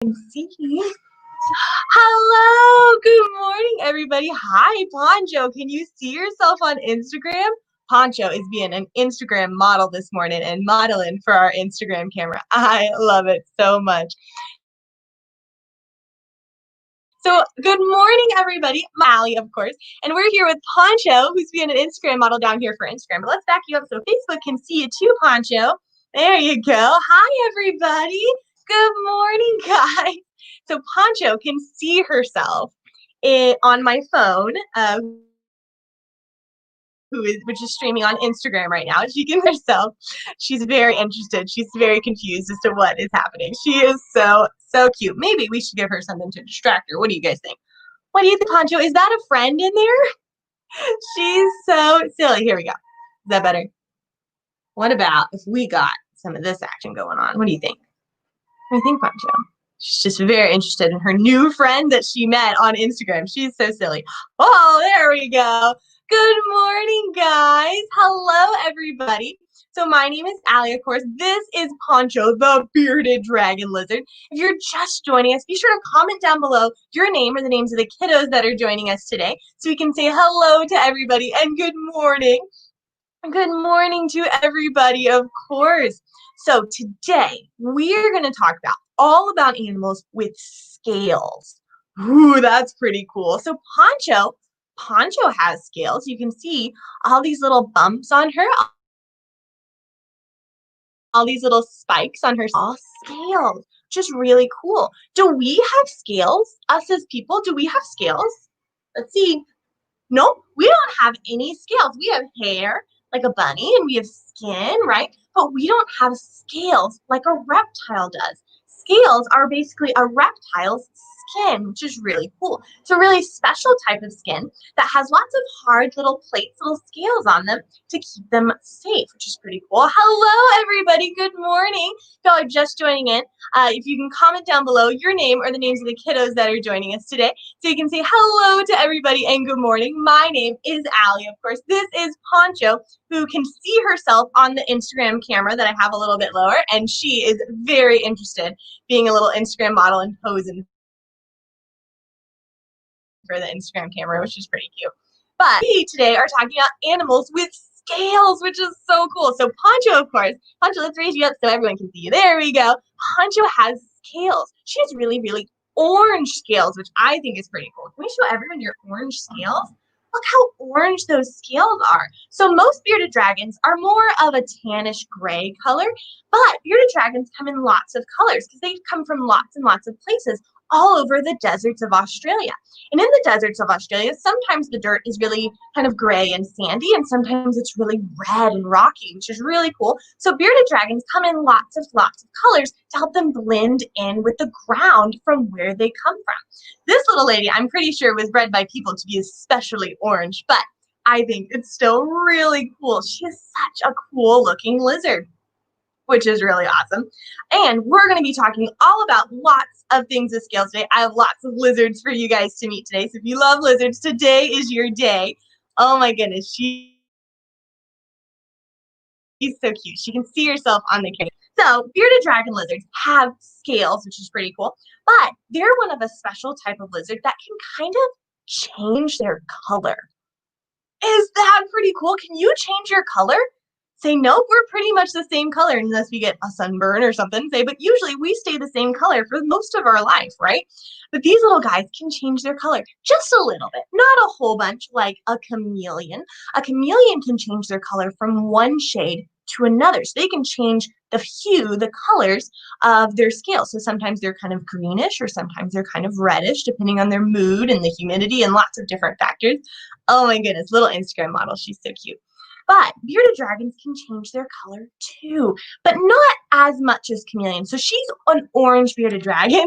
See. Hello, good morning, everybody. Hi, Poncho. Can you see yourself on Instagram? Poncho is being an Instagram model this morning and modeling for our Instagram camera. I love it so much. So, good morning, everybody. I'm Allie, of course, and we're here with Poncho, who's being an Instagram model down here for Instagram. But let's back you up so Facebook can see you too, Poncho. There you go. Hi, everybody. Good morning, guys. So Poncho can see herself on my phone, which is streaming on Instagram right now. She can herself. She's very interested. She's very confused as to what is happening. She is so cute. Maybe we should give her something to distract her. What do you guys think? What do you think, Poncho? Is that a friend in there? She's so silly. Here we go. Is that better? What about if we got some of this action going on? What do you think? What do you think, Poncho? She's just very interested in her new friend that she met on Instagram. She's so silly. Oh, there we go. Good morning, guys. Hello, everybody. So my name is Allie, of course. This is Poncho, the bearded dragon lizard. If you're just joining us, be sure to comment down below your name or the names of the kiddos that are joining us today so we can say hello to everybody and good morning. Good morning to everybody, of course. So today we are going to talk all about animals with scales. Ooh, that's pretty cool. So Poncho has scales. You can see all these little bumps on her, all these little spikes on her, all scales, which is really cool. Do we have scales? Us as people, do we have scales? Let's see. Nope, we don't have any scales. We have hair like a bunny and we have skin, right? But we don't have scales like a reptile does. Scales are basically a reptile's skin, which is really cool. It's a really special type of skin that has lots of hard little plates, little scales on them to keep them safe, which is pretty cool. Hello, everybody. Good morning. If y'all are just joining in, if you can comment down below your name or the names of the kiddos that are joining us today, so you can say hello to everybody and good morning. My name is Allie, of course. This is Poncho, who can see herself on the Instagram camera that I have a little bit lower, and she is very interested being a little Instagram model and posing for the Instagram camera, which is pretty cute. But we today are talking about animals with scales, which is so cool. So Poncho, of course, Poncho, let's raise you up so everyone can see you. There we go. Poncho has scales. She has really orange scales, which I think is pretty cool. Can we show everyone your orange scales? Look how orange those scales are. So most bearded dragons are more of a tannish gray color, but bearded dragons come in lots of colors because they come from lots and lots of places all over the deserts of Australia. And in the deserts of Australia, sometimes the dirt is really kind of gray and sandy, and sometimes it's really red and rocky, which is really cool. So bearded dragons come in lots of colors to help them blend in with the ground from where they come from. This little lady, I'm pretty sure, was bred by people to be especially orange, but I think it's still really cool. She is such a cool looking lizard, which is really awesome. And we're going to be talking all about lots of things with scales today. I have lots of lizards for you guys to meet today. So if you love lizards, today is your day. Oh my goodness, she's so cute. She can see herself on the camera. So bearded dragon lizards have scales, which is pretty cool, but they're one of a special type of lizard that can kind of change their color. Is that pretty cool? Can you change your color? Say, nope, we're pretty much the same color unless we get a sunburn or something. Say, but usually we stay the same color for most of our life, right? But these little guys can change their color just a little bit, not a whole bunch like a chameleon. A chameleon can change their color from one shade to another. So they can change the hue, the colors of their scales. So sometimes they're kind of greenish or sometimes they're kind of reddish, depending on their mood and the humidity and lots of different factors. Oh my goodness, little Instagram model. She's so cute. But bearded dragons can change their color too, but not as much as chameleons. So she's an orange bearded dragon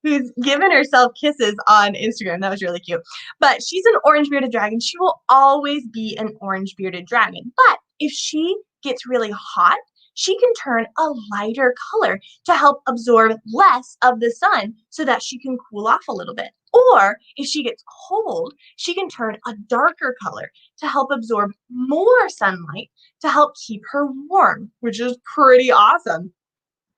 who's given herself kisses on Instagram. That was really cute. But she's an orange bearded dragon. She will always be an orange bearded dragon. But if she gets really hot, she can turn a lighter color to help absorb less of the sun so that she can cool off a little bit. Or if she gets cold, she can turn a darker color to help absorb more sunlight to help keep her warm, which is pretty awesome.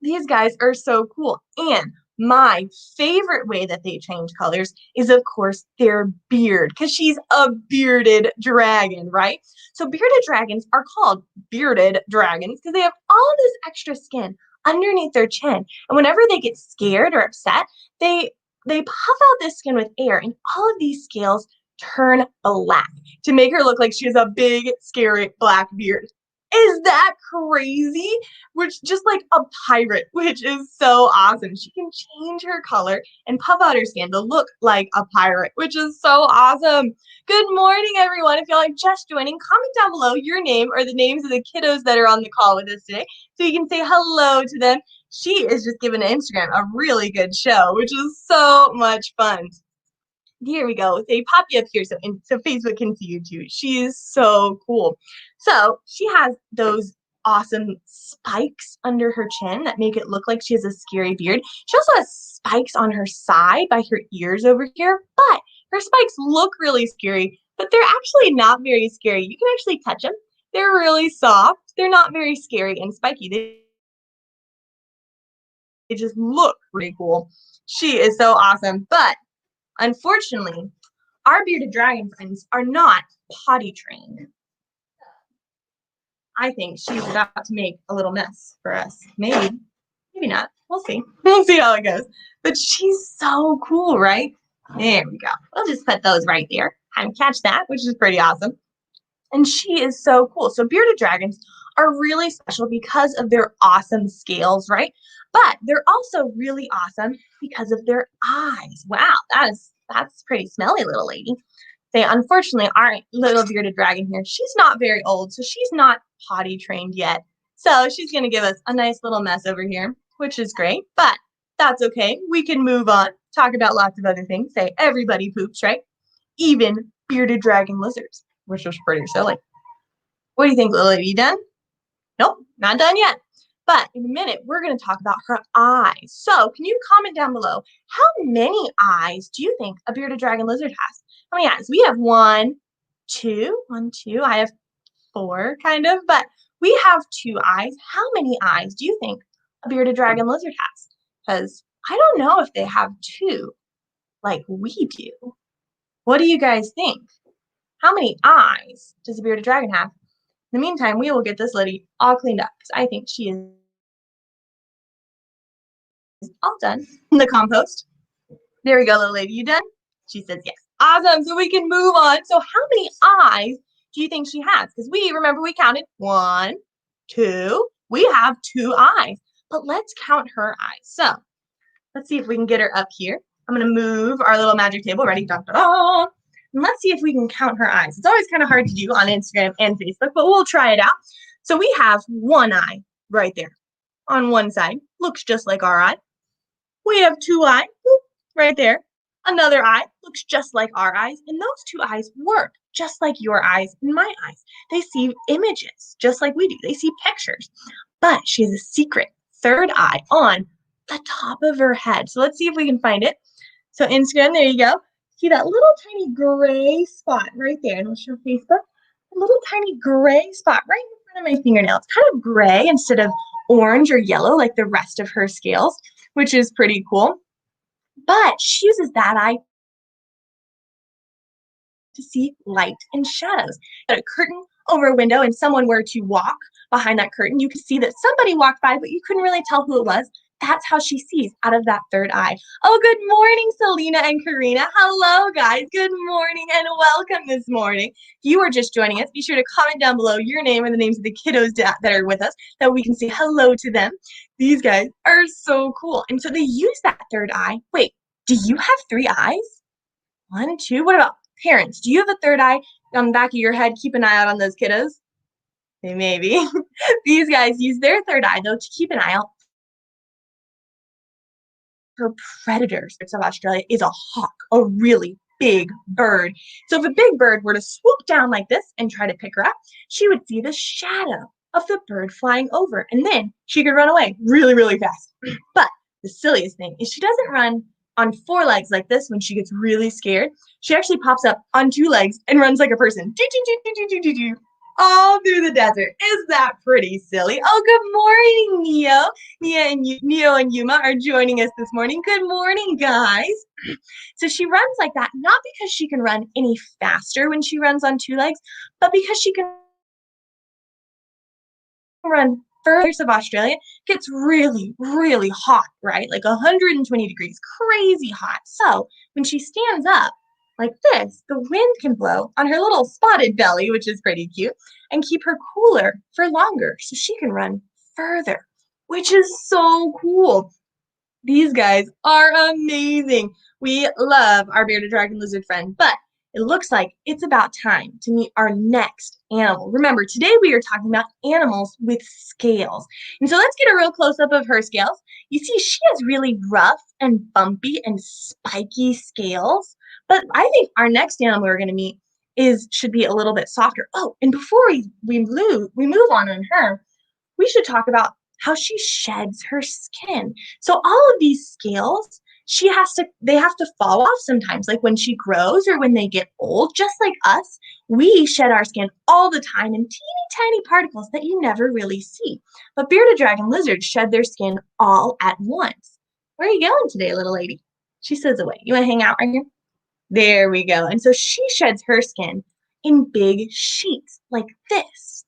These guys are so cool. And My favorite way that they change colors is, of course, their beard, because she's a bearded dragon, right? So bearded dragons are called bearded dragons because they have all this extra skin underneath their chin. And whenever they get scared or upset, they they puff out this skin with air, and all of these scales turn black to make her look like she has a big, scary black beard. Is that crazy? Which just like a pirate, which is so awesome. She can change her color and puff out her skin to look like a pirate, which is so awesome. Good morning, everyone. If y'all are just joining, comment down below your name or the names of the kiddos that are on the call with us today so you can say hello to them. She is just giving Instagram a really good show, which is so much fun. Here we go. They pop you up here so Facebook can see you too. She is so cool. So she has those awesome spikes under her chin that make it look like she has a scary beard. She also has spikes on her side by her ears over here, but her spikes look really scary, but they're actually not very scary. You can actually touch them. They're really soft. They're not very scary and spiky. They just look pretty cool. She is so awesome, but unfortunately, our bearded dragon friends are not potty trained. I think she's about to make a little mess for us. Maybe, maybe not. We'll see. We'll see how it goes. But she's so cool, right? There we go. We'll just put those right there and catch that, which is pretty awesome. And she is so cool. So bearded dragons are really special because of their awesome scales, right? But they're also really awesome because of their eyes. Wow, that's pretty smelly, little lady. They unfortunately our little bearded dragon here. She's not very old, so she's not potty trained yet. So she's gonna give us a nice little mess over here, which is great, but that's okay. We can move on, talk about lots of other things. Say everybody poops, right? Even bearded dragon lizards, which is pretty silly. What do you think, Lily? Are you done? Nope, not done yet. But in a minute, we're going to talk about her eyes. So can you comment down below, how many eyes do you think a bearded dragon lizard has? How many eyes? We have one, two. I have four, kind of, but we have two eyes. How many eyes do you think a bearded dragon lizard has? Because I don't know if they have two like we do. What do you guys think? How many eyes does a bearded dragon have? In the meantime, we will get this lady all cleaned up because I think she is all done in the compost. There we go, little lady. You done? She says yes. Awesome. So we can move on. So how many eyes do you think she has? Because we counted 1, 2. We have 2 eyes. But let's count her eyes. So let's see if we can get her up here. I'm going to move our little magic table. Ready? Dun, dun, dun. And let's see if we can count her eyes. It's always kind of hard to do on Instagram and Facebook, but we'll try it out. So we have one eye right there on one side. Looks just like our eye. We have 2 eyes right there. Another eye looks just like our eyes. And those 2 eyes work just like your eyes and my eyes. They see images just like we do. They see pictures. But she has a secret third eye on the top of her head. So let's see if we can find it. So Instagram, there you go. See that little tiny gray spot right there? And I'll show Facebook. A little tiny gray spot right in front of my fingernail. It's kind of gray instead of orange or yellow like the rest of her scales, which is pretty cool. But she uses that eye to see light and shadows. Got a curtain over a window and someone were to walk behind that curtain, you could see that somebody walked by, but you couldn't really tell who it was. That's how she sees out of that third eye. Oh, good morning, Selena and Karina. Hello, guys. Good morning and welcome this morning. If you are just joining us, be sure to comment down below your name and the names of the kiddos that are with us, that we can say hello to them. These guys are so cool. And so they use that third eye. Wait, do you have 3 eyes? 1, 2. What about parents? Do you have a third eye on the back of your head? Keep an eye out on those kiddos. Maybe. These guys use their third eye, though, to keep an eye out for predators. Of Australia is a hawk, a really big bird. So if a big bird were to swoop down like this and try to pick her up, she would see the shadow of the bird flying over, and then she could run away really, really fast. But the silliest thing is she doesn't run on 4 legs like this when she gets really scared. She actually pops up on 2 legs and runs like a person. all through the desert. Is that pretty silly? Oh, good morning, Neo. Neo and Yuma are joining us this morning. Good morning, guys. So she runs like that, not because she can run any faster when she runs on two legs, but because she can run further. Of Australia gets really, really hot, right? Like 120 degrees, crazy hot. So when she stands up like this, the wind can blow on her little spotted belly, which is pretty cute, and keep her cooler for longer so she can run further, which is so cool. These guys are amazing. We love our bearded dragon lizard friend, but it looks like it's about time to meet our next animal. Remember, today we are talking about animals with scales. And so let's get a real close-up of her scales. You see, she has really rough and bumpy and spiky scales. But I think our next animal we're going to meet should be a little bit softer. Oh, and before we move on her, we should talk about how she sheds her skin. So all of these scales, they have to fall off sometimes, like when she grows or when they get old, just like us. We shed our skin all the time in teeny tiny particles that you never really see. But bearded dragon lizards shed their skin all at once. Where are you going today, little lady? She says away. You want to hang out right here? There we go. And so she sheds her skin in big sheets like this.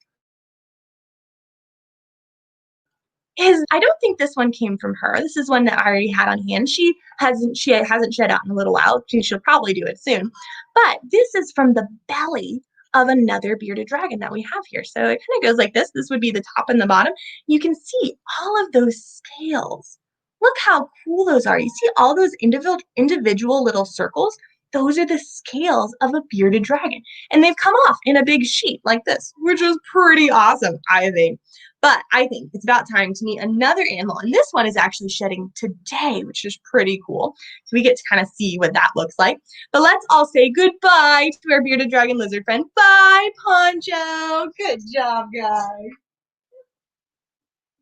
I don't think this one came from her. This is one that I already had on hand. She hasn't shed out in a little while. She'll probably do it soon. But this is from the belly of another bearded dragon that we have here. So it kind of goes like this. This would be the top and the bottom. You can see all of those scales. Look how cool those are. You see all those individual little circles? Those are the scales of a bearded dragon. And they've come off in a big sheet like this, which is pretty awesome, I think. But I think it's about time to meet another animal. And this one is actually shedding today, which is pretty cool. So we get to kind of see what that looks like. But let's all say goodbye to our bearded dragon lizard friend. Bye, Poncho. Good job, guys.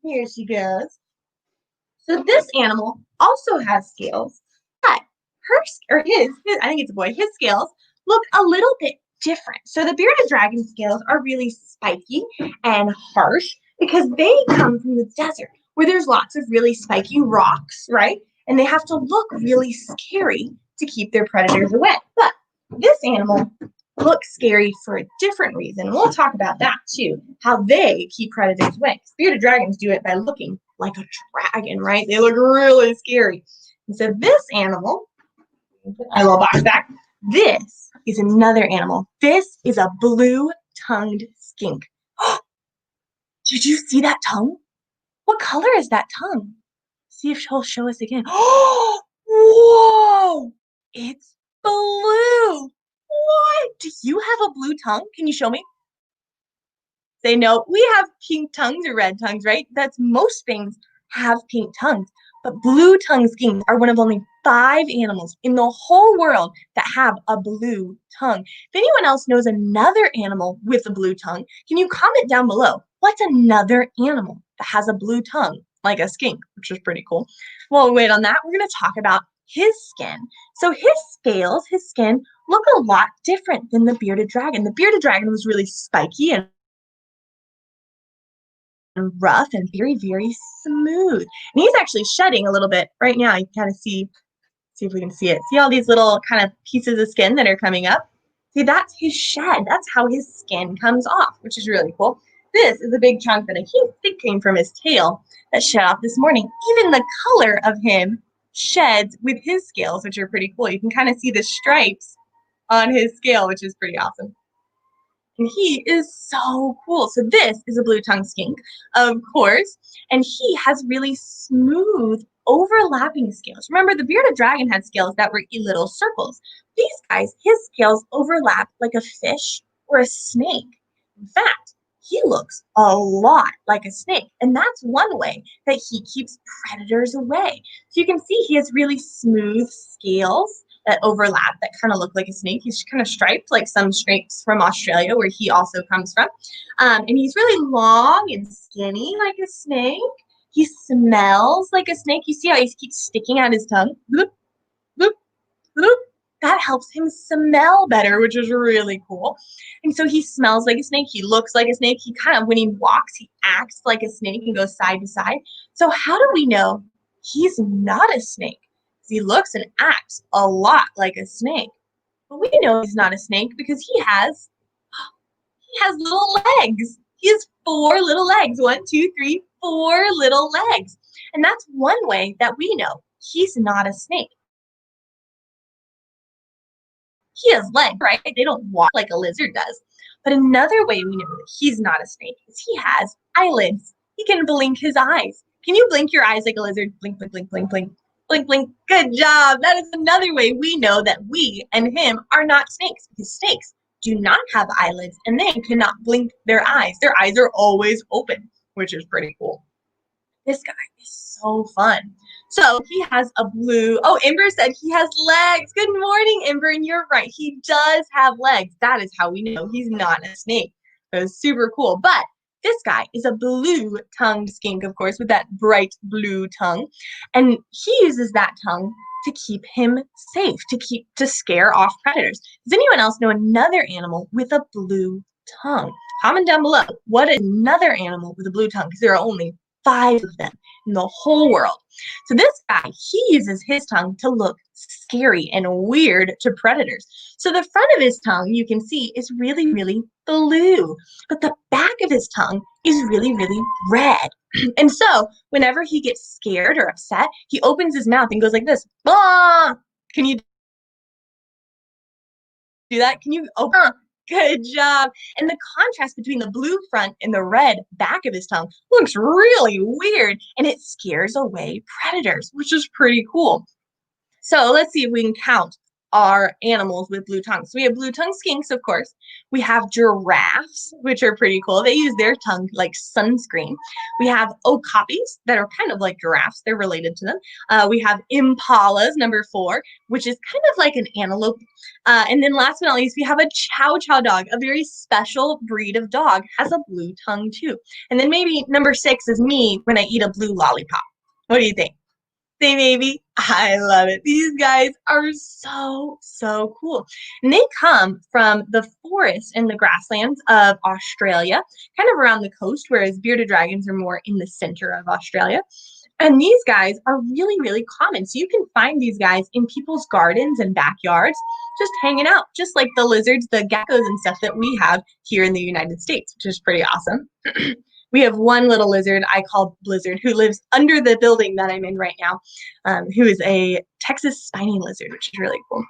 Here she goes. So this animal also has scales, but I think it's a boy, his scales look a little bit different. So the bearded dragon scales are really spiky and harsh because they come from the desert where there's lots of really spiky rocks, right? And they have to look really scary to keep their predators away. But this animal looks scary for a different reason. We'll talk about that too, how they keep predators away. Bearded dragons do it by looking like a dragon, right? They look really scary. And so this animal, I will box back. This is another animal. This is a blue-tongued skink. Did you see that tongue? What color is that tongue? See if she'll show us again. Oh, whoa! It's blue. What? Do you have a blue tongue? Can you show me? Say no. We have pink tongues or red tongues, right? That's most things have pink tongues. But blue-tongued skinks are one of only 5 animals in the whole world that have a blue tongue. If anyone else knows another animal with a blue tongue, can you comment down below? What's another animal that has a blue tongue, like a skink, which is pretty cool? While we wait on that, we're going to talk about his skin. So his skin, look a lot different than the bearded dragon. The bearded dragon was really spiky and rough and very, very smooth. And he's actually shedding a little bit right now. You can kind of see if we can see it. See all these little kind of pieces of skin that are coming up? See, that's his shed. That's how his skin comes off, which is really cool. This is a big chunk that I think came from his tail that shed off this morning. Even the color of him sheds with his scales, which are pretty cool. You can kind of see the stripes on his scale, which is pretty awesome. And he is so cool. So this is a blue-tongued skink, of course, and he has really smooth overlapping scales. Remember, the bearded dragon had scales that were little circles. These guys, his scales overlap like a fish or a snake. In fact, he looks a lot like a snake, and that's one way that he keeps predators away. So you can see he has really smooth scales that overlap that kind of look like a snake. He's kind of striped like some snakes from Australia where he also comes from. And he's really long and skinny like a snake. He smells like a snake. You see how he keeps sticking out his tongue? Bloop, bloop, bloop. that helps him smell better, which is really cool. And so he smells like a snake. He looks like a snake. He kind of, when he walks, he acts like a snake and goes side to side. So how do we know he's not a snake? He looks and acts a lot like a snake. But we know he's not a snake because he has little legs. He has 4 little legs. 1, 2, 3, 4 little legs. And that's one way that we know he's not a snake. He has legs, right? They don't walk like a lizard does. But another way we know that he's not a snake is he has eyelids. He can blink his eyes. Can you blink your eyes like a lizard? Blink, blink, blink, blink, blink. Blink, blink. Good job. That is another way we know that we and him are not snakes, because snakes do not have eyelids and they cannot blink their eyes. Their eyes are always open, which is pretty cool. This guy is so fun. So he has a blue, oh, Ember said he has legs. Good morning, Ember, and you're right. He does have legs. That is how we know he's not a snake. That was super cool. But this guy is a blue-tongued skink, of course, with that bright blue tongue. And he uses that tongue to keep him safe, to scare off predators. Does anyone else know another animal with a blue tongue? Comment down below. What is another animal with a blue tongue? Because there are only 5 of them in the whole world. So this guy, he uses his tongue to look scary and weird to predators. So the front of his tongue, you can see, is really, really blue. But the back of his tongue is really, really red. And so whenever he gets scared or upset, he opens his mouth and goes like this. Ah! Can you do that? Can you open? Good job. And the contrast between the blue front and the red back of his tongue looks really weird, and it scares away predators, which is pretty cool. So let's see if we can count our animals with blue tongues. So we have blue-tongued skinks, of course. We have giraffes, which are pretty cool. They use their tongue like sunscreen. We have okapis that are kind of like giraffes. They're related to them. We have impalas, number 4, which is kind of like an antelope. And then last but not least, we have a chow chow dog, a very special breed of dog, has a blue tongue too. And then maybe number 6 is me when I eat a blue lollipop. What do you think? Say maybe. I love it. These guys are so, so cool. And they come from the forest and the grasslands of Australia, kind of around the coast, whereas bearded dragons are more in the center of Australia. And these guys are really, really common. So you can find these guys in people's gardens and backyards, just hanging out, just like the lizards, the geckos and stuff that we have here in the United States, which is pretty awesome. We have one little lizard I call Blizzard, who lives under the building that I'm in right now, who is a Texas spiny lizard, which is really cool.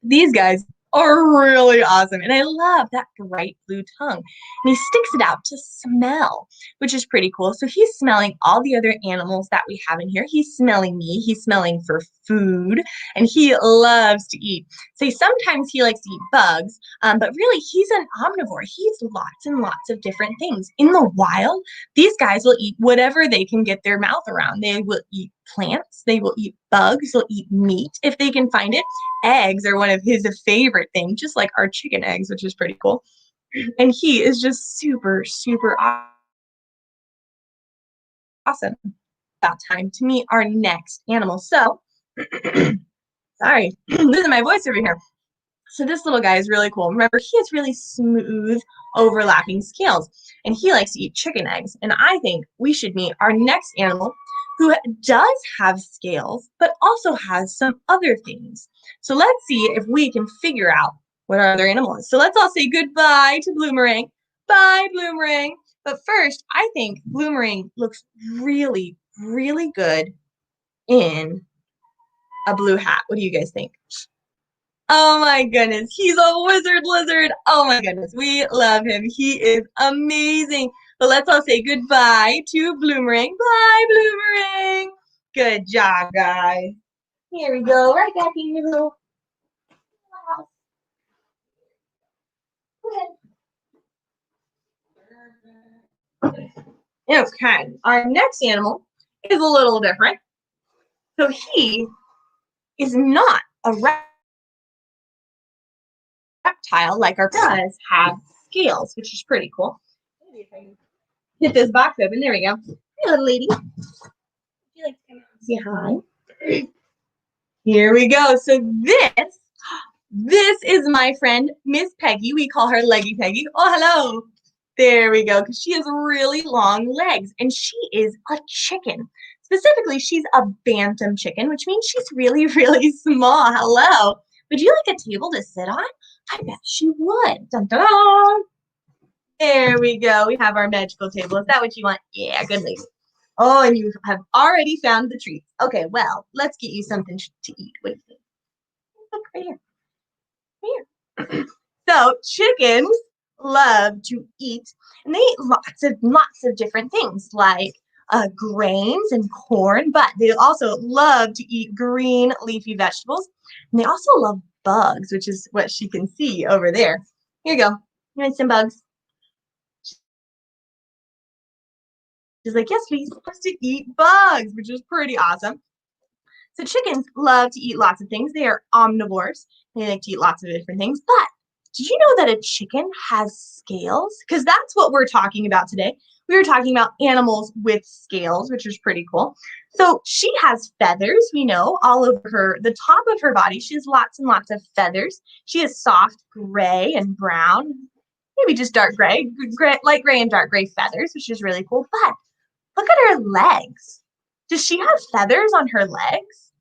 These guys are really awesome, and I love that bright blue tongue. And he sticks it out to smell, which is pretty cool. So he's smelling all the other animals that we have in here. He's smelling me. He's smelling for food, and he loves to eat. So sometimes he likes to eat bugs, but really he's an omnivore. He eats lots and lots of different things. In the wild, these guys will eat whatever they can get their mouth around. They will eat plants, they will eat bugs, they'll eat meat if they can find it. Eggs are one of his favorite things, just like our chicken eggs, which is pretty cool. And he is just super, super awesome. About time to meet our next animal. So, sorry, losing my voice over here. So this little guy is really cool. Remember, he has really smooth, overlapping scales, and he likes to eat chicken eggs. And I think we should meet our next animal, who does have scales, but also has some other things. So let's see if we can figure out what our other animal is. So let's all say goodbye to Bloomerang. Bye, Bloomerang. But first, I think Bloomerang looks really, really good in a blue hat. What do you guys think? Oh my goodness, he's a wizard lizard. Oh my goodness, we love him. He is amazing. But let's all say goodbye to Bloomerang. Bye, Bloomerang. Good job, guys. Here we go, right back in your little house. Okay, our next animal is a little different. So he is not a reptile like our does have scales, which is pretty cool. Maybe if I can get this box open. There we go. Hey, little lady. Would you like to come out and say hi? Here we go. So this This is my friend, Miss Peggy. We call her Leggy Peggy. Oh, hello. There we go, because she has really long legs, and she is a chicken. Specifically, she's a bantam chicken, which means she's really, really small. Hello. Would you like a table to sit on? I bet she would. Dun, dun, dun. There we go. We have our magical table. Is that what you want? Yeah, good lady. Oh, and you have already found the treats. Okay, well, let's get you something to eat. What do you think? Look right here. Here. So chickens love to eat, and they eat lots of different things like grains and corn, but they also love to eat green leafy vegetables, and they also love bugs, which is what she can see over there. Here you go. You want some bugs? She's like, yes, please. Wants to eat bugs, which is pretty awesome. So chickens love to eat lots of things. They are omnivores. They like to eat lots of different things. But did you know that a chicken has scales? Because that's what we're talking about today. We were talking about animals with scales, which is pretty cool. So she has feathers, we know, all over the top of her body. She has lots and lots of feathers. She has soft gray and brown, maybe just dark gray, light gray and dark gray feathers, which is really cool. But look at her legs. Does she have feathers on her legs?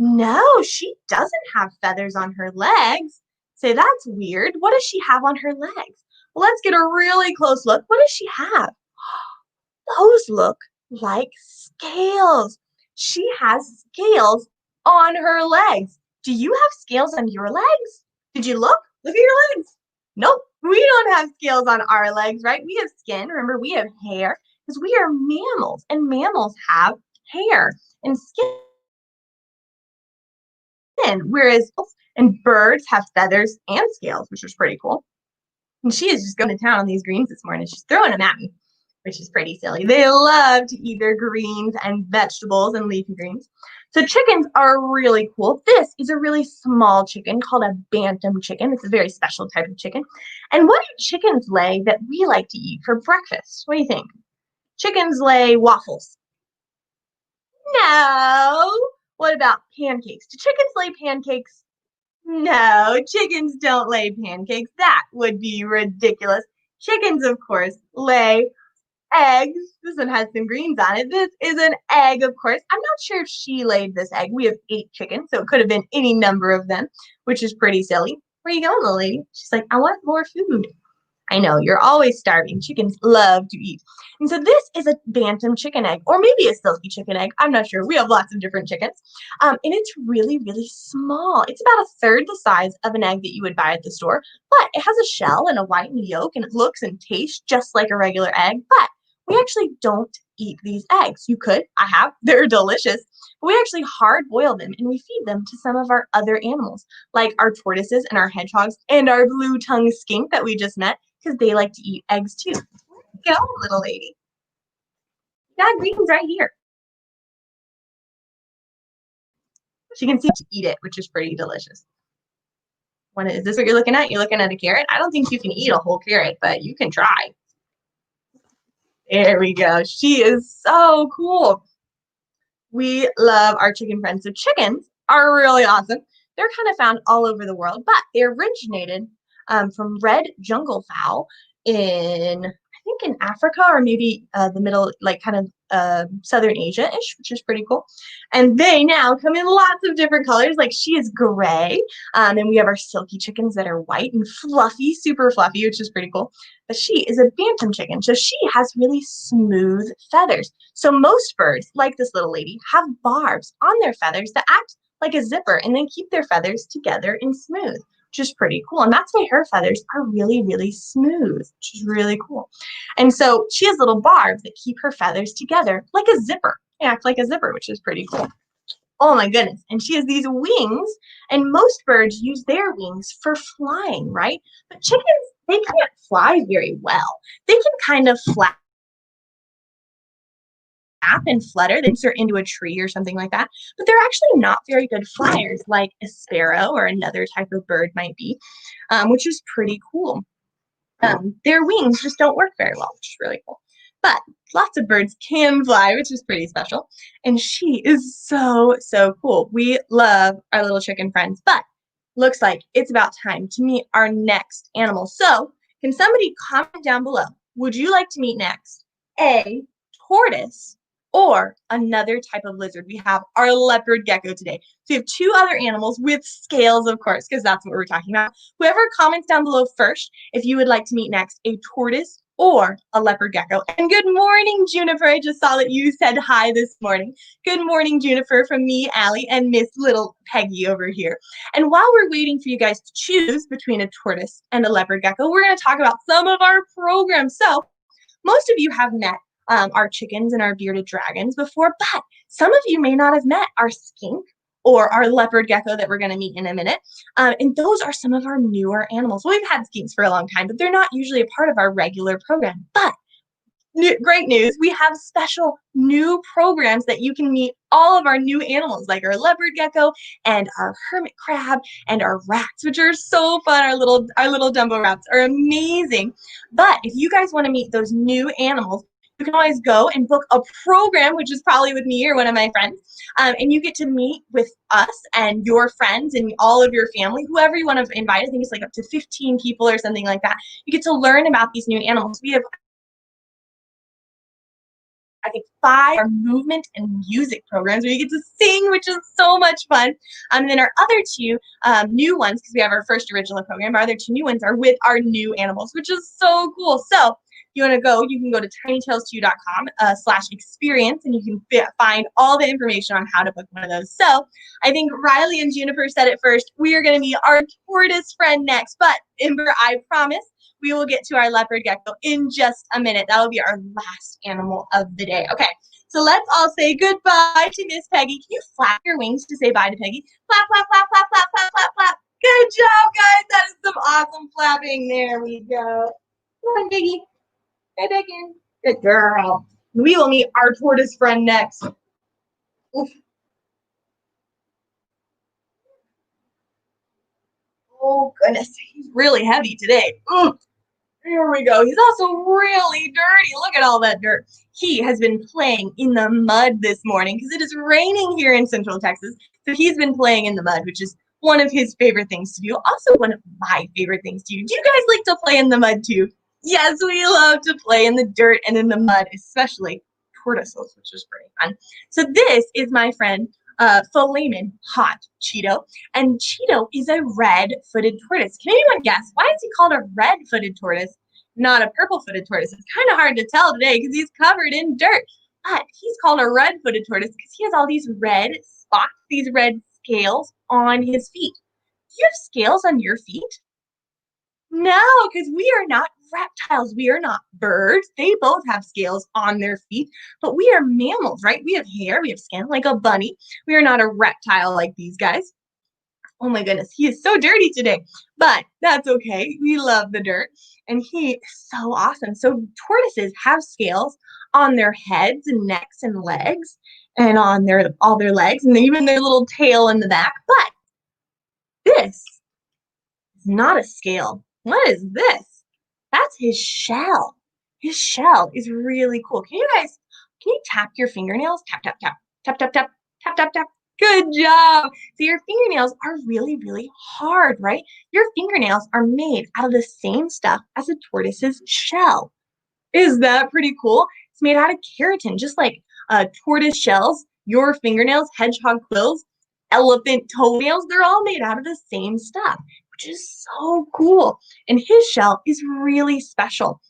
No, she doesn't have feathers on her legs. Say, that's weird. What does she have on her legs? Well, let's get a really close look. What does she have? Those look like scales. She has scales on her legs. Do you have scales on your legs? Did you look? Look at your legs. Nope, we don't have scales on our legs, right? We have skin. Remember, we have hair because we are mammals, and mammals have hair and skin. Whereas and birds have feathers and scales, which is pretty cool. And she is just going to town on these greens this morning. She's throwing them at me, which is pretty silly. They love to eat their greens and vegetables and leafy greens. So chickens are really cool. This is a really small chicken called a bantam chicken. It's a very special type of chicken. And what do chickens lay that we like to eat for breakfast? What do you think? Chickens lay waffles. No. What about pancakes? Do chickens lay pancakes? No, chickens don't lay pancakes. That would be ridiculous. Chickens, of course, lay eggs. This one has some greens on it. This is an egg, of course. I'm not sure if she laid this egg. We have 8 chickens, so it could have been any number of them, which is pretty silly. Where are you going, little lady? She's like, I want more food. I know, you're always starving. Chickens love to eat. And so this is a bantam chicken egg, or maybe a silky chicken egg. I'm not sure. We have lots of different chickens. And it's really, really small. It's about a third the size of an egg that you would buy at the store, but it has a shell and a white yolk, and it looks and tastes just like a regular egg, but we actually don't eat these eggs. You could. I have. They're delicious. But we actually hard boil them, and we feed them to some of our other animals, like our tortoises and our hedgehogs and our blue-tongued skink that we just met, because they like to eat eggs too. Go, little lady. You got greens right here. She can see to eat it, which is pretty delicious. Is this what you're looking at? You're looking at a carrot? I don't think you can eat a whole carrot, but you can try. There we go. She is so cool. We love our chicken friends. So chickens are really awesome. They're kind of found all over the world, but they originated from red jungle fowl in, I think, in Africa, or maybe the middle, like kind of Southern Asia-ish, which is pretty cool. And they now come in lots of different colors. Like she is gray, and we have our silky chickens that are white and fluffy, super fluffy, which is pretty cool. But she is a bantam chicken, so she has really smooth feathers. So most birds, like this little lady, have barbs on their feathers that act like a zipper and then keep their feathers together and smooth, which is pretty cool. And that's why her feathers are really, really smooth, which is really cool. And so she has little barbs that keep her feathers together like a zipper. They act like a zipper, which is pretty cool. Oh my goodness. And she has these wings, and most birds use their wings for flying, right? But chickens, they can't fly very well. They can kind of flap and flutter, they insert into a tree or something like that, but they're actually not very good flyers like a sparrow or another type of bird might be, which is pretty cool. Their wings just don't work very well, which is really cool. But lots of birds can fly, which is pretty special. And she is so, so cool. We love our little chicken friends, but looks like it's about time to meet our next animal. So can somebody comment down below? Would you like to meet next a tortoise or another type of lizard? We have our leopard gecko today. So we have two other animals with scales, of course, because that's what we're talking about. Whoever comments down below first, if you would like to meet next a tortoise or a leopard gecko. And good morning, Juniper. I just saw that you said hi this morning. Good morning, Juniper, from me, Allie, and Miss Little Peggy over here. And while we're waiting for you guys to choose between a tortoise and a leopard gecko, we're going to talk about some of our programs. So most of you have met our chickens and our bearded dragons before, but some of you may not have met our skink or our leopard gecko that we're going to meet in a minute. And those are some of our newer animals. Well, we've had skinks for a long time, but they're not usually a part of our regular program. But great news, we have special new programs that you can meet all of our new animals, like our leopard gecko and our hermit crab and our rats, which are so fun. Our little Dumbo rats are amazing. But if you guys want to meet those new animals, you can always go and book a program, which is probably with me or one of my friends, and you get to meet with us and your friends and all of your family, whoever you want to invite. I think it's like up to 15 people or something like that. You get to learn about these new animals. We have, I think, 5 are movement and music programs where you get to sing, which is so much fun. And then our other 2 new ones, because we have our first original program, our other 2 new ones are with our new animals, which is so cool. So if you want to go, you can go to tinytails2.com/experience, and you can find all the information on how to book one of those. So I think Riley and Juniper said it first. We are going to meet our tortoise friend next, but Ember, I promise, we will get to our leopard gecko in just a minute. That'll be our last animal of the day. Okay, so let's all say goodbye to Miss Peggy. Can you flap your wings to say bye to Peggy? Flap, flap, flap, flap, flap, flap, flap, flap. Good job, guys. That is some awesome flapping. There we go. Come on, Peggy. Go back in. Good girl. We will meet our tortoise friend next. Oof. Oh, goodness. He's really heavy today. Ooh. Here we go. He's also really dirty. Look at all that dirt. He has been playing in the mud this morning because it is raining here in Central Texas. So he's been playing in the mud, which is one of his favorite things to do. Also one of my favorite things to do. Do you guys like to play in the mud too? Yes, we love to play in the dirt and in the mud, especially tortoises, which is pretty fun. So this is my friend Philemon Hot Cheeto. And Cheeto is a red-footed tortoise. Can anyone guess? Why is he called a red-footed tortoise, not a purple-footed tortoise? It's kind of hard to tell today because he's covered in dirt. But he's called a red-footed tortoise because he has all these red spots, these red scales on his feet. Do you have scales on your feet? No, because we are not reptiles. We are not birds. They both have scales on their feet, but we are mammals, right? We have hair, we have skin like a bunny. We are not a reptile like these guys. Oh my goodness, he is so dirty today, but that's okay. We love the dirt, and he is so awesome. So tortoises have scales on their heads and necks and legs, and on all their legs, and even their little tail in the back. But this is not a scale. What is this? That's his shell. His shell is really cool. Can you tap your fingernails? Tap, tap, tap, tap, tap, tap, tap, tap, tap. Good job. So your fingernails are really, really hard, right? Your fingernails are made out of the same stuff as a tortoise's shell. Is that pretty cool? It's made out of keratin, just like tortoise shells, your fingernails, hedgehog quills, elephant toenails, they're all made out of the same stuff, which is so cool. And his shell is really special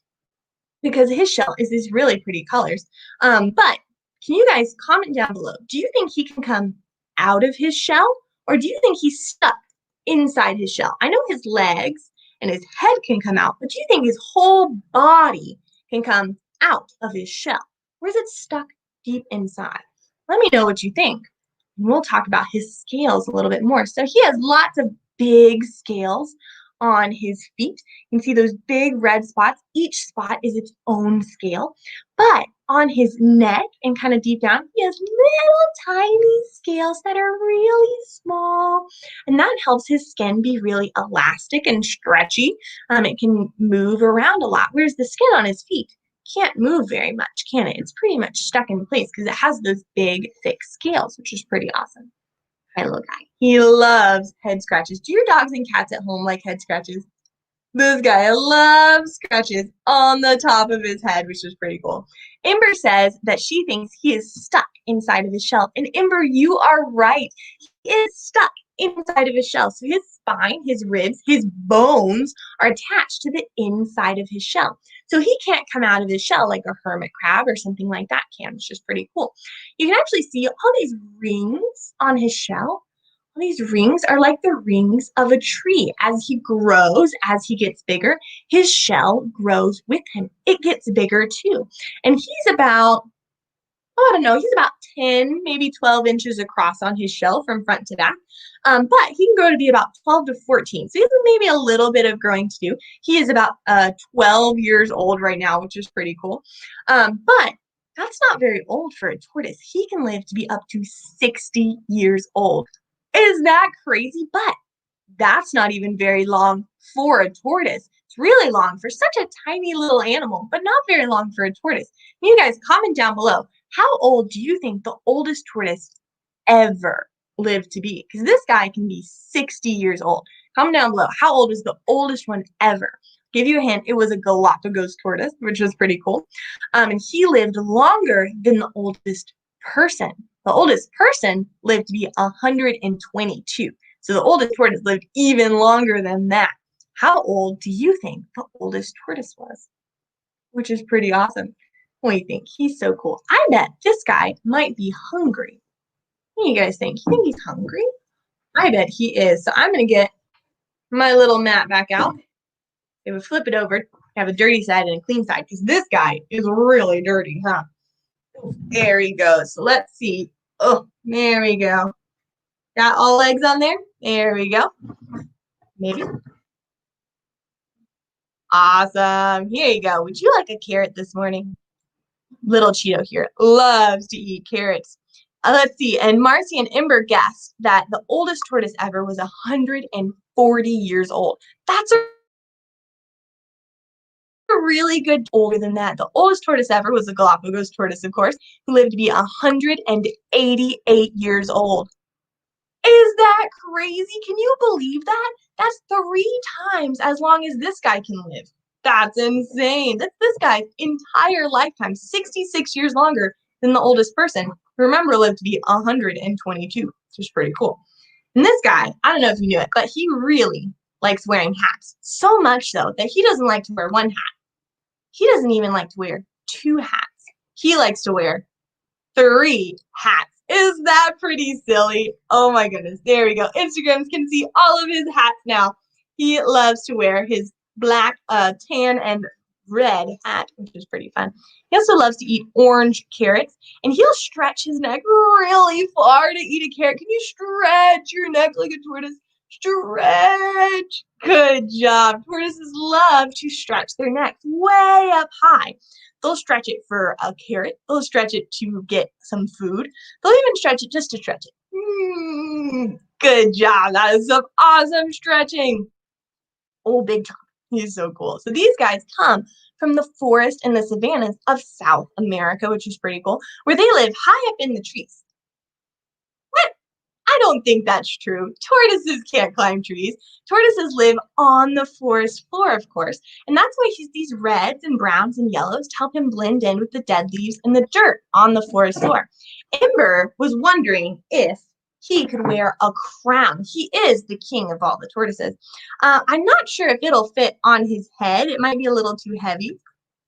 because his shell is these really pretty colors. But can you guys comment down below? Do you think he can come out of his shell, or do you think he's stuck inside his shell? I know his legs and his head can come out, but do you think his whole body can come out of his shell? Or is it stuck deep inside? Let me know what you think. And we'll talk about his scales a little bit more. So he has lots of big scales on his feet. You can see those big red spots. Each spot is its own scale. But on his neck and kind of deep down, he has little tiny scales that are really small. And that helps his skin be really elastic and stretchy. It can move around a lot, whereas the skin on his feet can't move very much, can it? It's pretty much stuck in place because it has those big, thick scales, which is pretty awesome. My little guy. He loves head scratches. Do your dogs and cats at home like head scratches? This guy loves scratches on the top of his head, which is pretty cool. Ember says that she thinks he is stuck inside of his shell. And Ember, you are right. He is stuck inside of his shell. So his spine, his ribs, his bones are attached to the inside of his shell. So he can't come out of his shell like a hermit crab or something like that can, which is pretty cool. You can actually see all these rings on his shell. These rings are like the rings of a tree. As he grows, as he gets bigger, his shell grows with him. It gets bigger too. And he's about, I don't know, he's about 10, maybe 12 inches across on his shell from front to back. But he can grow to be about 12 to 14. So he has maybe a little bit of growing to do. He is about 12 years old right now, which is pretty cool. But that's not very old for a tortoise. He can live to be up to 60 years old. Is that crazy? But that's not even very long for a tortoise. It's really long for such a tiny little animal, but not very long for a tortoise. You guys comment down below. How old do you think the oldest tortoise ever lived to be? Because this guy can be 60 years old. Comment down below. How old is the oldest one ever? Give you a hint. It was a Galapagos tortoise, which was pretty cool. And he lived longer than the oldest person. The oldest person lived to be 122. So the oldest tortoise lived even longer than that. How old do you think the oldest tortoise was? Which is pretty awesome. What do you think? He's so cool. I bet this guy might be hungry. What do you guys think? You think he's hungry? I bet he is. So I'm going to get my little mat back out. It would flip it over, have a dirty side and a clean side, because this guy is really dirty, huh? There he goes. So let's see. Oh, there we go. Got all legs on there? There we go. Maybe. Awesome. Here you go. Would you like a carrot this morning? Little Cheeto here loves to eat carrots. Let's see. And Marcy and Ember guessed that the oldest tortoise ever was 140 years old. That's a really good older than that. The oldest tortoise ever was the Galapagos tortoise, of course, who lived to be 188 years old. Is that crazy? Can you believe that? That's 3 times as long as this guy can live. That's insane. That's this guy's entire lifetime, 66 years longer than the oldest person. Remember, lived to be 122, which is pretty cool. And this guy, I don't know if you knew it, but he really likes wearing hats. So much so that he doesn't like to wear one hat. He doesn't even like to wear 2 hats. He likes to wear 3 hats. Is that pretty silly? Oh my goodness. There we go. Instagrams can see all of his hats now. He loves to wear his black, tan, and red hat, which is pretty fun. He also loves to eat orange carrots, and he'll stretch his neck really far to eat a carrot. Can you stretch your neck like a tortoise? Stretch. Good job. Tortoises love to stretch their necks way up high. They'll stretch it for a carrot. They'll stretch it to get some food. They'll even stretch it just to stretch it. Good job. That is some awesome stretching. Oh, Big Tom. He's so cool. So these guys come from the forest and the savannas of South America, which is pretty cool, where they live high up in the trees. What? I don't think that's true. Tortoises can't climb trees. Tortoises live on the forest floor, of course, and that's why he has these reds and browns and yellows to help him blend in with the dead leaves and the dirt on the forest floor. Ember was wondering if he could wear a crown. He is the king of all the tortoises. I'm not sure if it'll fit on his head. It might be a little too heavy.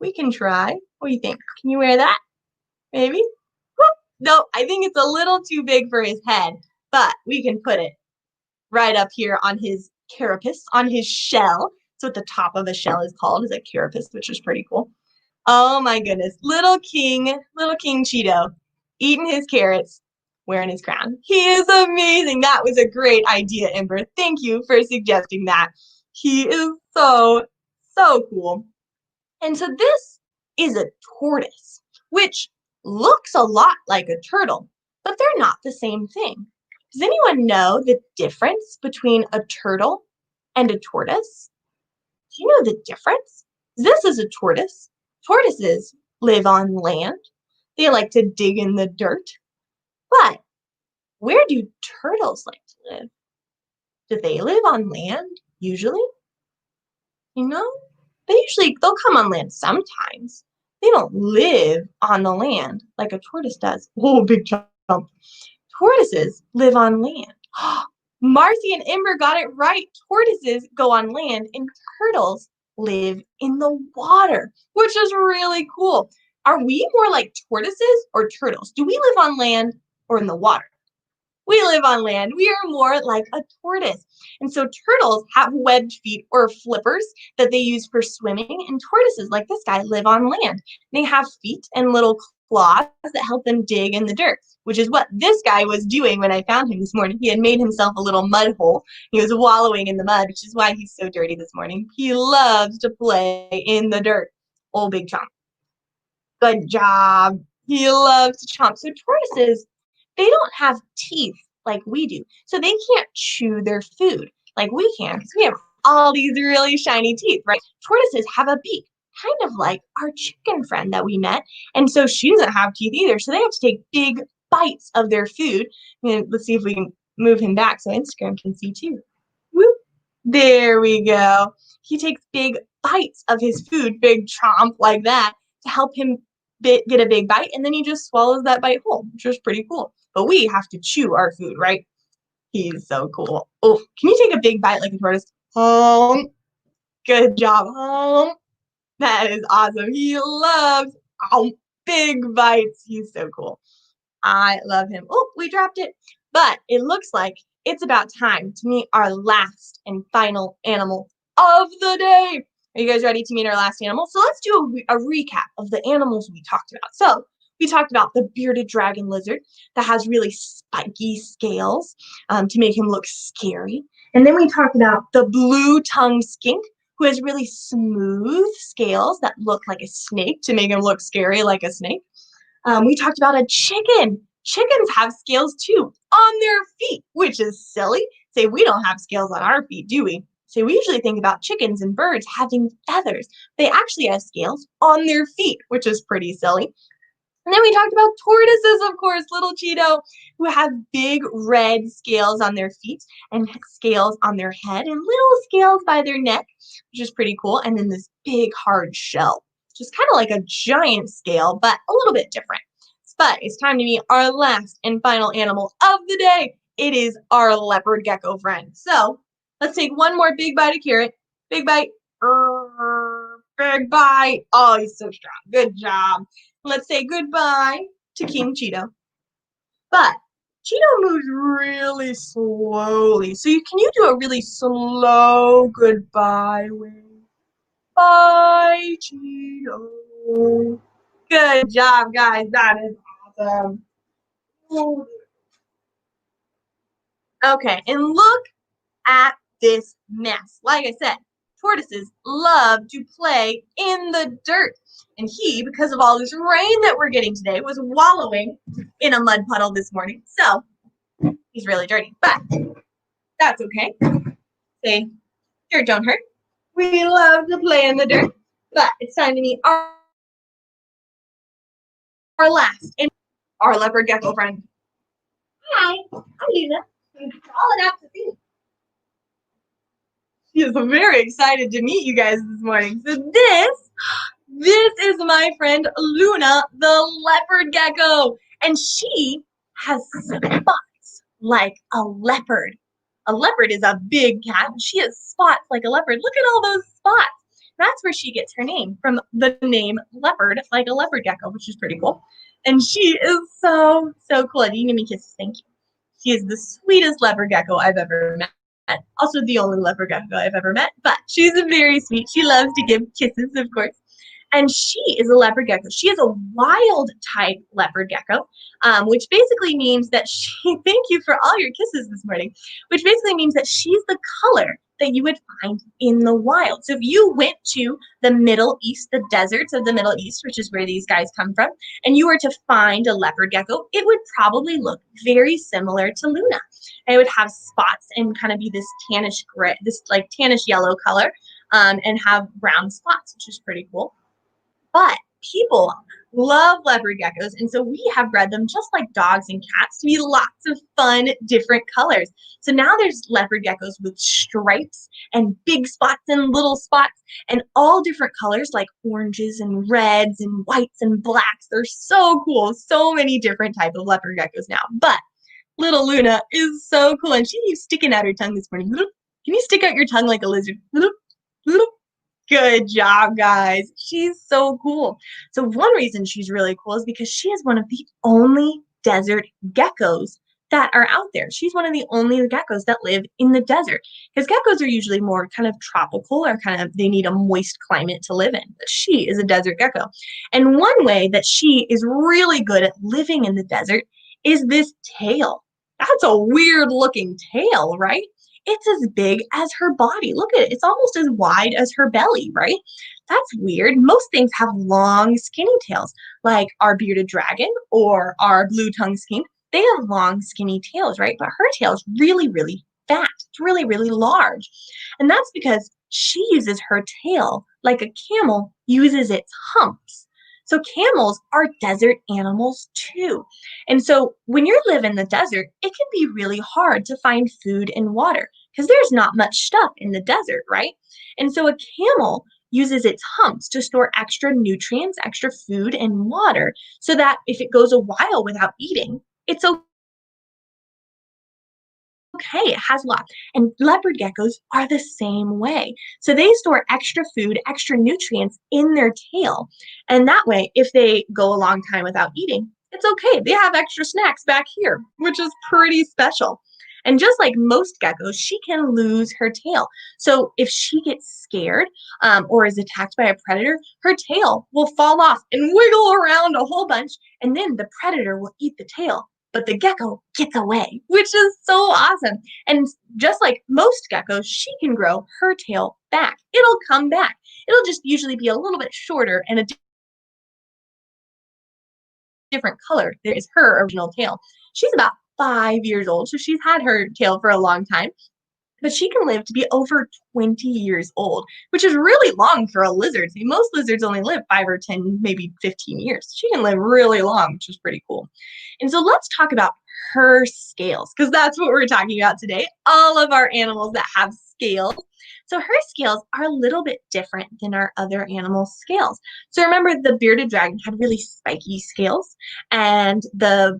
We can try. What do you think? Can you wear that? Maybe? Whoop. No, I think it's a little too big for his head, but we can put it right up here on his carapace, on his shell. That's what the top of a shell is called, is a carapace, which is pretty cool. Oh my goodness. Little King Cheeto eating his carrots, wearing his crown. He is amazing. That was a great idea, Ember. Thank you for suggesting that. He is so, so cool. And so this is a tortoise, which looks a lot like a turtle, but they're not the same thing. Does anyone know the difference between a turtle and a tortoise? Do you know the difference? This is a tortoise. Tortoises live on land. They like to dig in the dirt. But Where do turtles like to live? Do they live on land usually? You know, they'll come on land sometimes. They don't live on the land like a tortoise does. Oh, big jump. Tortoises live on land. Marcy and Ember got it right. Tortoises go on land and turtles live in the water, which is really cool. Are we more like tortoises or turtles? Do we live on land or in the water? We live on land. We are more like a tortoise. And so turtles have webbed feet or flippers that they use for swimming, and tortoises, like this guy, live on land. They have feet and little claws that help them dig in the dirt, which is what this guy was doing when I found him this morning. He had made himself a little mud hole. He was wallowing in the mud, which is why he's so dirty this morning. He loves to play in the dirt. Old Big Chomp. Good job. He loves to chomp. So tortoises, they don't have teeth like we do. So they can't chew their food like we can because we have all these really shiny teeth, right? Tortoises have a beak, kind of like our chicken friend that we met. And so she doesn't have teeth either. So they have to take big bites of their food. And let's see if we can move him back so Instagram can see too. Whoop. There we go. He takes big bites of his food, big chomp like that, to help him get a big bite, and then he just swallows that bite whole, which is pretty cool. But we have to chew our food, right? He's so cool. Oh, can you take a big bite like a tortoise? Good job. That is awesome. He loves big bites. He's so cool. I love him. Oh, we dropped it. But it looks like it's about time to meet our last and final animal of the day. Are you guys ready to meet our last animal? So let's do a recap of the animals we talked about. So we talked about the bearded dragon lizard that has really spiky scales to make him look scary. And then we talked about the blue-tongued skink who has really smooth scales that look like a snake to make him look scary like a snake. We talked about a chicken. Chickens have scales too on their feet, which is silly. Say we don't have scales on our feet, do we? So we usually think about chickens and birds having feathers. They actually have scales on their feet, which is pretty silly. And then we talked about tortoises, of course, little Cheeto, who have big red scales on their feet and scales on their head and little scales by their neck, which is pretty cool. And then this big hard shell, which is kind of like a giant scale, but a little bit different. But it's time to meet our last and final animal of the day. It is our leopard gecko friend. So let's take one more big bite of carrot. Big bite. Big bite. Oh, he's so strong. Good job. Let's say goodbye to King Cheeto. But Cheeto moves really slowly. So can you do a really slow goodbye wave? Bye, Cheeto. Good job, guys. That is awesome. Okay, and look at this mess. Like I said, tortoises love to play in the dirt. And he, because of all this rain that we're getting today, was wallowing in a mud puddle this morning. So he's really dirty, but that's okay. Say, dirt don't hurt. We love to play in the dirt, but it's time to meet our last and our leopard gecko friend. Hi, I'm Luna. I'm crawling out to see. She is very excited to meet you guys this morning. So this is my friend Luna, the leopard gecko, and she has spots like a leopard. A leopard is a big cat. She has spots like a leopard. Look at all those spots. That's where she gets her name, from the name leopard, like a leopard gecko, which is pretty cool. And she is so cool. You give me kisses, thank you. She is the sweetest leopard gecko I've ever met. Also the only leopard gecko I've ever met, but she's very sweet. She loves to give kisses, of course. And she is a leopard gecko. She is a wild type leopard gecko, which basically means that thank you for all your kisses this morning, which basically means that she's the color that you would find in the wild. So if you went to the Middle East, the deserts of the Middle East, which is where these guys come from, and you were to find a leopard gecko, it would probably look very similar to Luna. And it would have spots and kind of be this tannish gray, this like tannish yellow color, and have brown spots, which is pretty cool. But people love leopard geckos. And so we have bred them just like dogs and cats to be lots of fun, different colors. So now there's leopard geckos with stripes and big spots and little spots and all different colors like oranges and reds and whites and blacks. They're so cool. So many different type of leopard geckos now. But little Luna is so cool. And she keeps sticking out her tongue this morning. Can you stick out your tongue like a lizard? Good job, guys. She's so cool. So one reason she's really cool is because she is one of the only desert geckos that are out there. She's one of the only geckos that live in the desert because geckos are usually more kind of tropical or kind of they need a moist climate to live in. But she is a desert gecko. And one way that she is really good at living in the desert is this tail. That's a weird looking tail, right? It's as big as her body. Look at it. It's almost as wide as her belly, right? That's weird. Most things have long, skinny tails, like our bearded dragon or our blue-tongued skink. They have long, skinny tails, right? But her tail is really, really fat. It's really, really large. And that's because she uses her tail like a camel uses its humps. So camels are desert animals too. And so when you live in the desert, it can be really hard to find food and water because there's not much stuff in the desert, right? And so a camel uses its humps to store extra nutrients, extra food and water so that if it goes a while without eating, it's okay, it has lots. And leopard geckos are the same way. So they store extra food, extra nutrients in their tail. And that way, if they go a long time without eating, it's okay. They have extra snacks back here, which is pretty special. And just like most geckos, she can lose her tail. So if she gets scared or is attacked by a predator, her tail will fall off and wiggle around a whole bunch, and then the predator will eat the tail but the gecko gets away, which is so awesome. And just like most geckos, she can grow her tail back. It'll come back. It'll just usually be a little bit shorter and a different color. There is her original tail. She's about 5 years old, so she's had her tail for a long time. But she can live to be over 20 years old, which is really long for a lizard. See, most lizards only live 5 or 10, maybe 15 years. She can live really long, which is pretty cool. And so let's talk about her scales, because that's what we're talking about today. All of our animals that have scales. So her scales are a little bit different than our other animal scales. So remember, the bearded dragon had really spiky scales, and the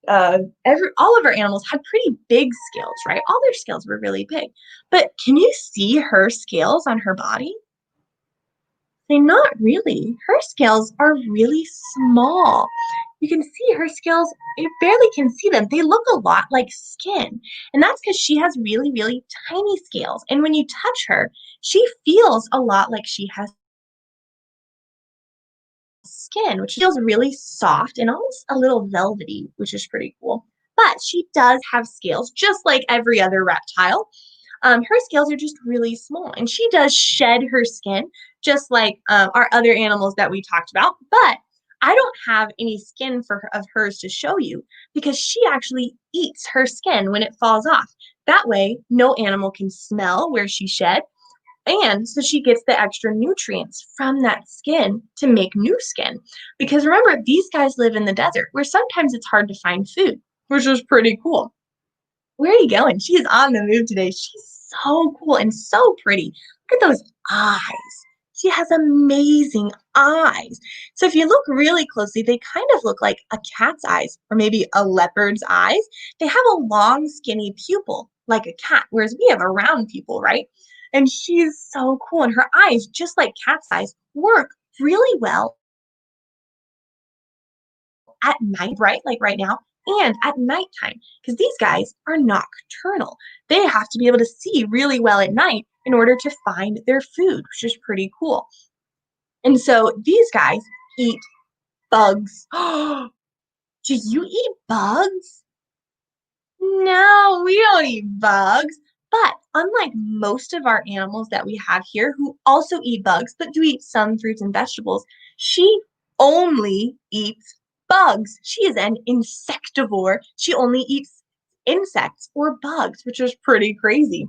all of our animals had pretty big scales, right? All their scales were really big. But can you see her scales on her body? They're not really. Her scales are really small. You can see her scales, you barely can see them. They look a lot like skin. And that's because she has really, really tiny scales. And when you touch her, she feels a lot like she has skin, which feels really soft and almost a little velvety, which is pretty cool. But she does have scales, just like every other reptile. Her scales are just really small, and she does shed her skin, just like our other animals that we talked about. But I don't have any skin of hers to show you because she actually eats her skin when it falls off. That way, no animal can smell where she shed, and so she gets the extra nutrients from that skin to make new skin. Because remember, these guys live in the desert where sometimes it's hard to find food, which is pretty cool. Where are you going? She is on the move today. She's so cool and so pretty. Look at those eyes. She has amazing eyes. So if you look really closely, they kind of look like a cat's eyes or maybe a leopard's eyes. They have a long, skinny pupil like a cat, whereas we have a round pupil, right? And she's so cool. And her eyes, just like cat's eyes, work really well at night, right? Like right now, and at nighttime, because these guys are nocturnal. They have to be able to see really well at night in order to find their food, which is pretty cool. And so these guys eat bugs. Do you eat bugs? No, we don't eat bugs. But unlike most of our animals that we have here who also eat bugs, but do eat some fruits and vegetables, she only eats bugs. She is an insectivore. She only eats insects or bugs, which is pretty crazy.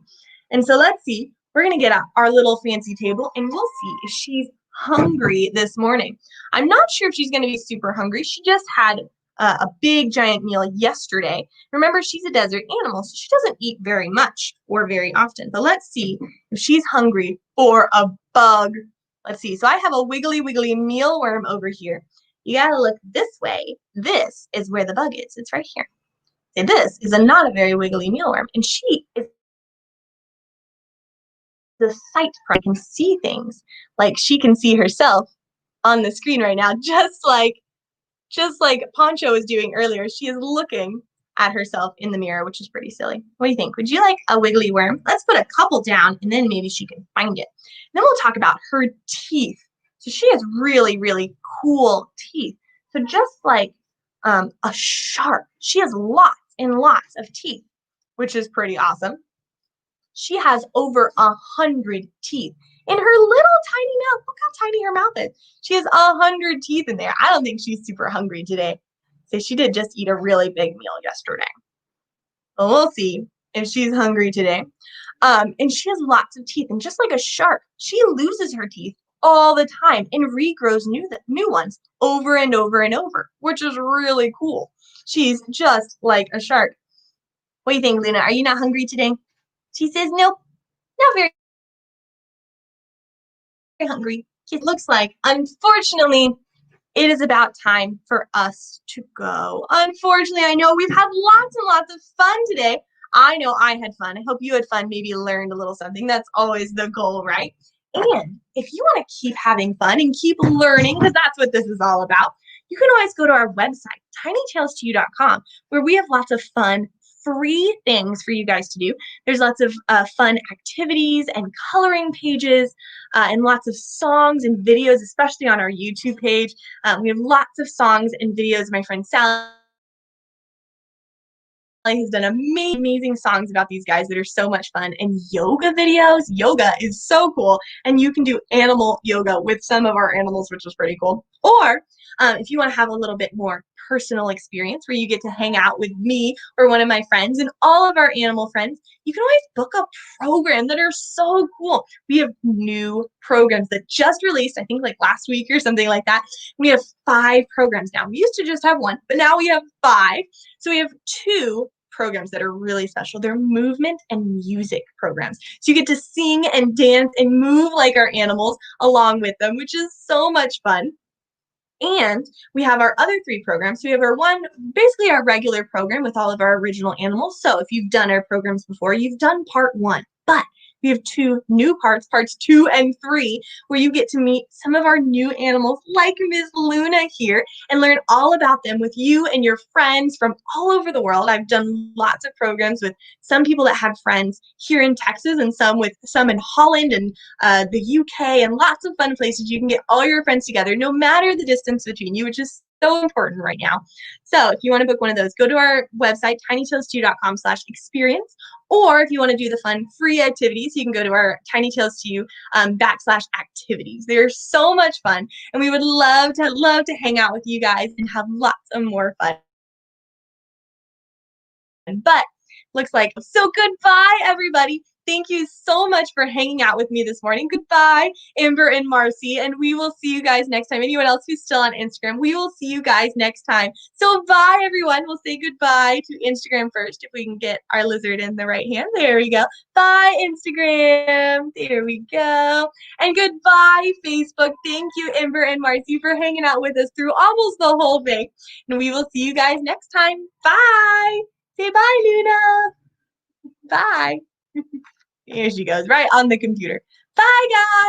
And so let's see. We're going to get out our little fancy table and we'll see if she's hungry this morning. I'm not sure if she's going to be super hungry. She just had a big giant meal yesterday. Remember, she's a desert animal, so she doesn't eat very much or very often. But let's see if she's hungry for a bug. Let's see. So I have a wiggly mealworm over here. You got to look this way. This is where the bug is. It's right here. And this is not a very wiggly mealworm, and she is the sight pro, can see things. Like she can see herself on the screen right now, just like Poncho was doing earlier. She is looking at herself in the mirror, which is pretty silly. What do you think? Would you like a wiggly worm? Let's put a couple down, and then maybe she can find it. Then we'll talk about her teeth. So she has really cool teeth. So just like a shark, she has lots and lots of teeth, which is pretty awesome. She has over 100 teeth in her little tiny mouth. Look how tiny her mouth is. She has 100 teeth in there. I don't think she's super hungry today. So she did just eat a really big meal yesterday. But we'll see if she's hungry today. And she has lots of teeth. And just like a shark, she loses her teeth all the time and regrows new ones over and over and over, which is really cool. She's just like a shark. What do you think, Luna? Are you not hungry today? She says, nope, not very hungry. It looks like, unfortunately, it is about time for us to go. Unfortunately, I know we've had lots and lots of fun today. I know I had fun. I hope you had fun, maybe learned a little something. That's always the goal, right? And if you want to keep having fun and keep learning, because that's what this is all about, you can always go to our website, tinytailstoyou.com, where we have lots of fun, free things for you guys to do. There's lots of fun activities and coloring pages and lots of songs and videos, especially on our YouTube page. We have lots of songs and videos. My friend Sally has done amazing songs about these guys that are so much fun, and yoga videos. Yoga is so cool, and you can do animal yoga with some of our animals, which is pretty cool. Or if you want to have a little bit more personal experience where you get to hang out with me or one of my friends and all of our animal friends, you can always book a program that are so cool. We have new programs that just released, I think like last week or something like that. We have 5 programs now. We used to just have 1, but now we have 5. So we have 2 programs that are really special. They're movement and music programs. So you get to sing and dance and move like our animals along with them, which is so much fun. And we have our other 3 programs. So we have our basically our regular program with all of our original animals. So if you've done our programs before, you've done part 1. But we have 2 new parts 2 and 3, where you get to meet some of our new animals like Miss Luna here and learn all about them with you and your friends from all over the world. I've done lots of programs with some people that have friends here in Texas and some in Holland and the UK, and lots of fun places you can get all your friends together, no matter the distance between you, which is so important right now. So if you want to book one of those, go to our website, tinytailstoyou.com/experience. Or if you want to do the fun free activities, you can go to our Tiny Tails to You /activities. They're so much fun, and we would love to hang out with you guys and have lots of more fun. But looks like so. Goodbye, everybody. Thank you so much for hanging out with me this morning. Goodbye, Amber and Marcy, and we will see you guys next time. Anyone else who's still on Instagram, we will see you guys next time. So bye, everyone. We'll say goodbye to Instagram first, if we can get our lizard in the right hand. There we go. Bye, Instagram. There we go. And goodbye, Facebook. Thank you, Amber and Marcy, for hanging out with us through almost the whole thing. And we will see you guys next time. Bye. Say bye, Luna. Bye. Here she goes, right on the computer. Bye, guys.